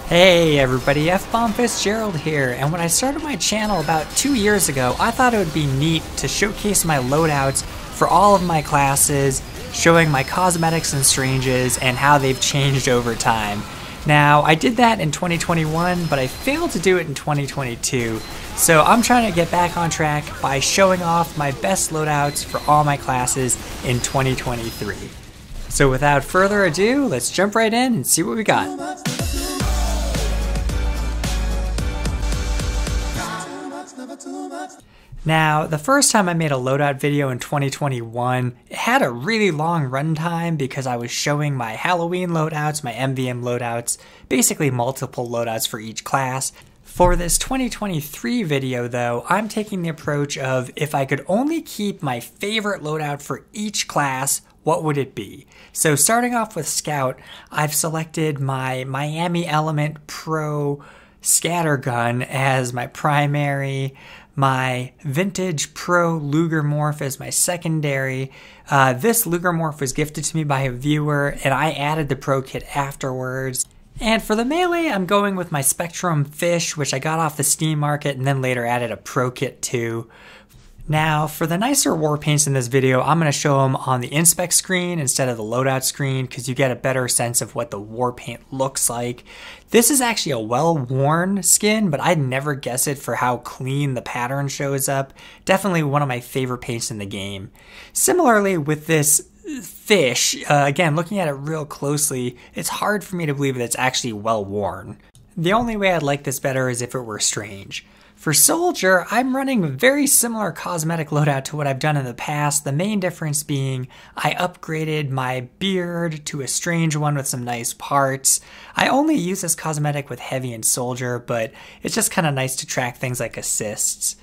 Hey everybody, F-Bomb Fitzgerald here, and when I started my channel about 2 years ago, I thought it would be neat to showcase my loadouts for all of my classes, showing my cosmetics and stranges and how they've changed over time. Now, I did that in 2021, but I failed to do it in 2022, so I'm trying to get back on track by showing off my best loadouts for all my classes in 2023. So without further ado, let's jump right in and see what we got. Now, the first time I made a loadout video in 2021, it had a really long runtime because I was showing my Halloween loadouts, my MVM loadouts, basically multiple loadouts for each class. For this 2023 video though, I'm taking the approach of if I could only keep my favorite loadout for each class, what would it be? So starting off with Scout, I've selected my Miami Element Pro Scattergun as my primary, my Vintage Pro Luger Morph as my secondary. This Luger Morph was gifted to me by a viewer, and I added the Pro Kit afterwards. And for the melee, I'm going with my Spectrum Fish, which I got off the Steam Market and then later added a Pro Kit to. Now, for the nicer war paints in this video, I'm going to show them on the inspect screen instead of the loadout screen because you get a better sense of what the war paint looks like. This is actually a well-worn skin, but I'd never guess it for how clean the pattern shows up. Definitely one of my favorite paints in the game. Similarly with this fish, again, looking at it real closely, it's hard for me to believe that it's actually well-worn. The only way I'd like this better is if it were strange. For Soldier, I'm running a very similar cosmetic loadout to what I've done in the past, the main difference being I upgraded my beard to a strange one with some nice parts. I only use this cosmetic with Heavy and Soldier, but it's just kind of nice to track things like assists.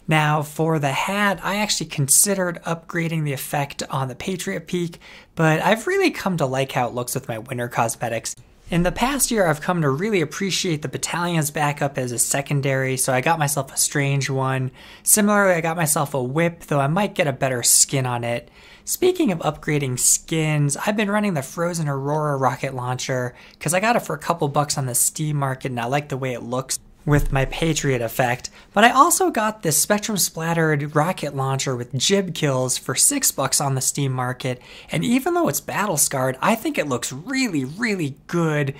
Now for the hat, I actually considered upgrading the effect on the Patriot Peak, but I've really come to like how it looks with my winter cosmetics. In the past year, I've come to really appreciate the Battalion's backup as a secondary, so I got myself a strange one. Similarly, I got myself a whip, though I might get a better skin on it. Speaking of upgrading skins, I've been running the Frozen Aurora rocket launcher because I got it for a couple bucks on the Steam Market and I like the way it looks with my Patriot effect, but I also got this Spectrum Splattered rocket launcher with jib kills for $6 on the Steam Market, and even though it's battle scarred, I think it looks really good.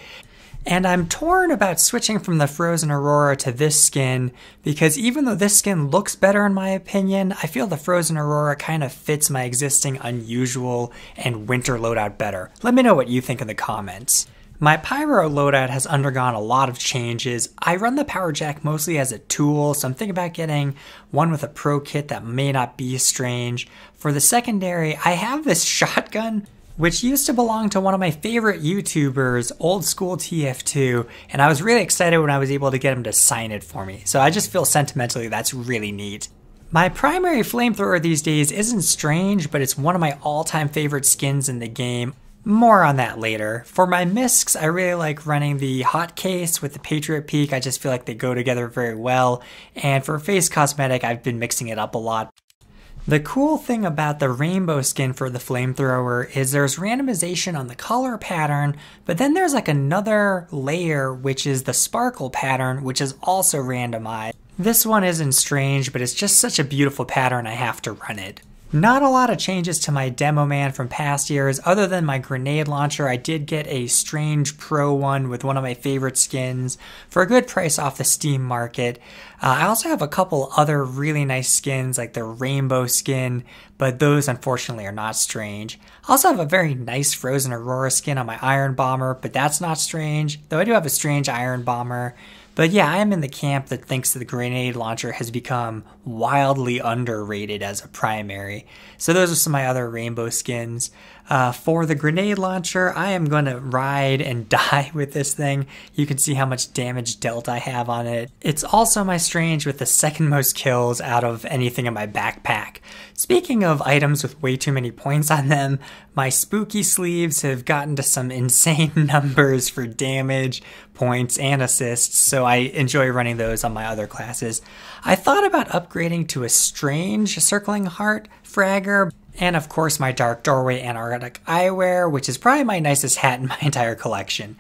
And I'm torn about switching from the Frozen Aurora to this skin, because even though this skin looks better in my opinion, I feel the Frozen Aurora kind of fits my existing unusual and winter loadout better. Let me know what you think in the comments. My Pyro loadout has undergone a lot of changes. I run the Power Jack mostly as a tool, so I'm thinking about getting one with a Pro Kit that may not be strange. For the secondary, I have this shotgun, which used to belong to one of my favorite YouTubers, Old School TF2, and I was really excited when I was able to get him to sign it for me. So I just feel sentimentally that's really neat. My primary flamethrower these days isn't strange, but it's one of my all-time favorite skins in the game. More on that later. For my miscs, I really like running the hot case with the Patriot Peak. I just feel like they go together very well. And for face cosmetic, I've been mixing it up a lot. The cool thing about the rainbow skin for the flamethrower is there's randomization on the color pattern, but then there's like another layer which is the sparkle pattern, which is also randomized. This one isn't strange, but it's just such a beautiful pattern I have to run it. Not a lot of changes to my Demo Man from past years. Other than my grenade launcher, I did get a Strange Pro one with one of my favorite skins for a good price off the Steam Market. I also have a couple other really nice skins like the Rainbow skin, but those unfortunately are not strange. I also have a very nice Frozen Aurora skin on my Iron Bomber, but that's not strange, though I do have a strange Iron Bomber. But yeah, I am in the camp that thinks that the grenade launcher has become wildly underrated as a primary. So those are some of my other rainbow skins. For the grenade launcher, I am going to ride and die with this thing. You can see how much damage dealt I have on it. It's also my strange with the second most kills out of anything in my backpack. Speaking of items with way too many points on them, my spooky sleeves have gotten to some insane numbers for damage, points, and assists, so I enjoy running those on my other classes. I thought about upgrading to a strange circling heart fragger, and of course my Dark Doorway Antarctic Eyewear, which is probably my nicest hat in my entire collection.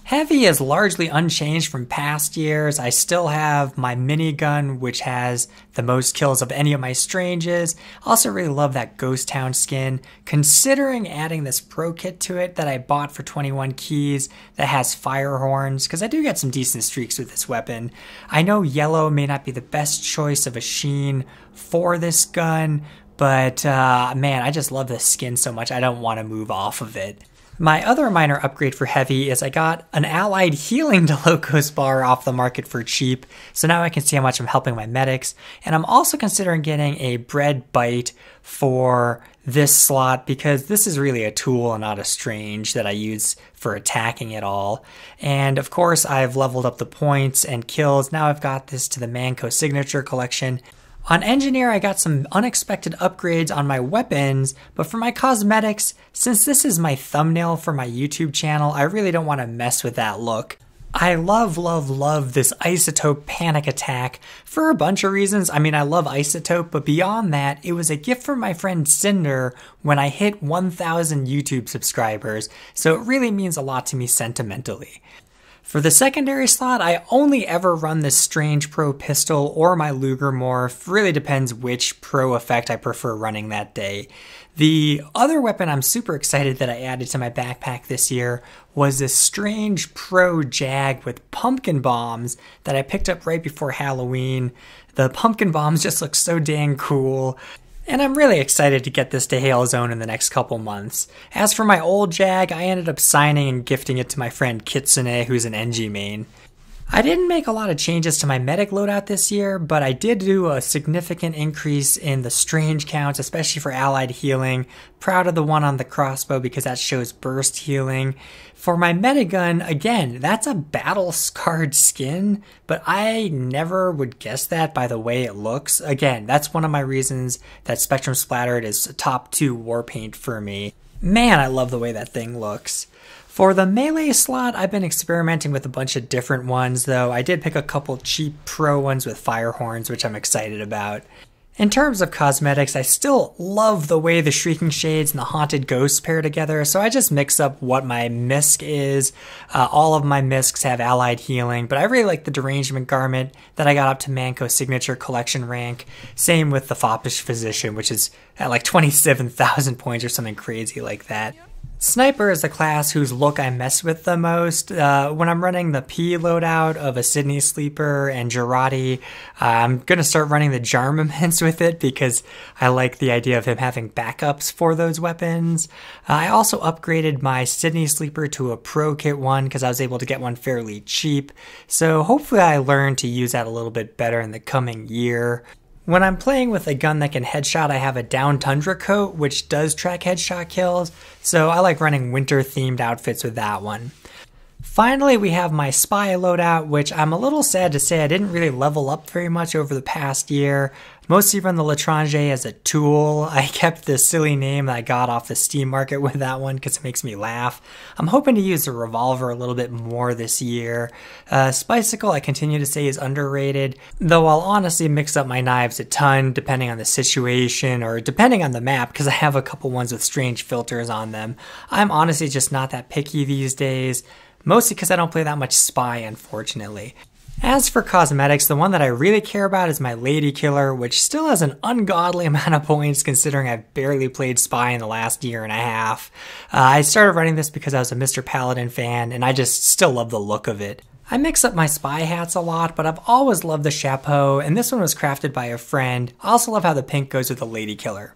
Heavy is largely unchanged from past years. I still have my minigun, which has the most kills of any of my Stranges. Also really love that Ghost Town skin. Considering adding this pro kit to it that I bought for 21 keys that has fire horns, because I do get some decent streaks with this weapon. I know yellow may not be the best choice of a sheen for this gun, but man, I just love this skin so much I don't want to move off of it. My other minor upgrade for heavy is I got an allied healing Delocos bar off the market for cheap, so now I can see how much I'm helping my medics. And I'm also considering getting a bread bite for this slot because this is really a tool and not a strange that I use for attacking it all. And of course I've leveled up the points and kills. Now I've got this to the Manco signature collection. On Engineer, I got some unexpected upgrades on my weapons, but for my cosmetics, since this is my thumbnail for my YouTube channel, I really don't want to mess with that look. I love this Isotope Panic Attack for a bunch of reasons. I mean, I love Isotope, but beyond that, it was a gift from my friend Cinder when I hit 1,000 YouTube subscribers, so it really means a lot to me sentimentally. For the secondary slot, I only ever run this Strange Pro pistol or my Luger Morph. Really depends which pro effect I prefer running that day. The other weapon I'm super excited that I added to my backpack this year was this Strange Pro Jag with pumpkin bombs that I picked up right before Halloween. The pumpkin bombs just look so dang cool. And I'm really excited to get this to Hail Zone in the next couple months. As for my old Jag, I ended up signing and gifting it to my friend Kitsune, who's an NG main. I didn't make a lot of changes to my medic loadout this year, but I did do a significant increase in the strange counts, especially for allied healing. Proud of the one on the crossbow because that shows burst healing. For my metagun, again, that's a battle-scarred skin, but I never would guess that by the way it looks. Again, that's one of my reasons that Spectrum Splattered is top 2 war paint for me. Man, I love the way that thing looks. For the melee slot, I've been experimenting with a bunch of different ones, though I did pick a couple cheap pro ones with fire horns, which I'm excited about. In terms of cosmetics, I still love the way the Shrieking Shades and the Haunted Ghosts pair together, so I just mix up what my misc is. All of my miscs have allied healing, but I really like the Derangement Garment that I got up to Manco Signature Collection rank. Same with the Foppish Physician, which is at like 27,000 points or something crazy like that. Sniper is the class whose look I mess with the most. When I'm running the P loadout of a Sydney Sleeper and Girardi, I'm going to start running the Jarmaments with it because I like the idea of him having backups for those weapons. I also upgraded my Sydney Sleeper to a Pro Kit one because I was able to get one fairly cheap. So hopefully I learn to use that a little bit better in the coming year. When I'm playing with a gun that can headshot, I have a Down Tundra coat, which does track headshot kills, so I like running winter-themed outfits with that one. Finally, we have my Spy loadout, which I'm a little sad to say I didn't really level up very much over the past year. Mostly run the L'Étranger as a tool. I kept this silly name that I got off the Steam market with that one because it makes me laugh. I'm hoping to use the revolver a little bit more this year. Spicicle I continue to say is underrated, though I'll honestly mix up my knives a ton depending on the situation or depending on the map because I have a couple ones with strange filters on them. I'm honestly just not that picky these days, mostly because I don't play that much Spy, unfortunately. As for cosmetics, the one that I really care about is my Lady Killer, which still has an ungodly amount of points considering I've barely played Spy in the last year and a half. I started running this because I was a Mr. Paladin fan, and I just still love the look of it. I mix up my Spy hats a lot, but I've always loved the chapeau, and this one was crafted by a friend. I also love how the pink goes with the Lady Killer.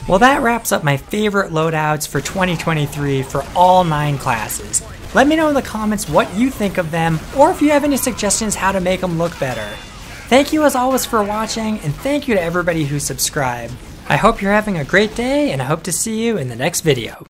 Well, that wraps up my favorite loadouts for 2023 for all 9 classes. Let me know in the comments what you think of them, or if you have any suggestions how to make them look better. Thank you as always for watching, and thank you to everybody who subscribed. I hope you're having a great day, and I hope to see you in the next video.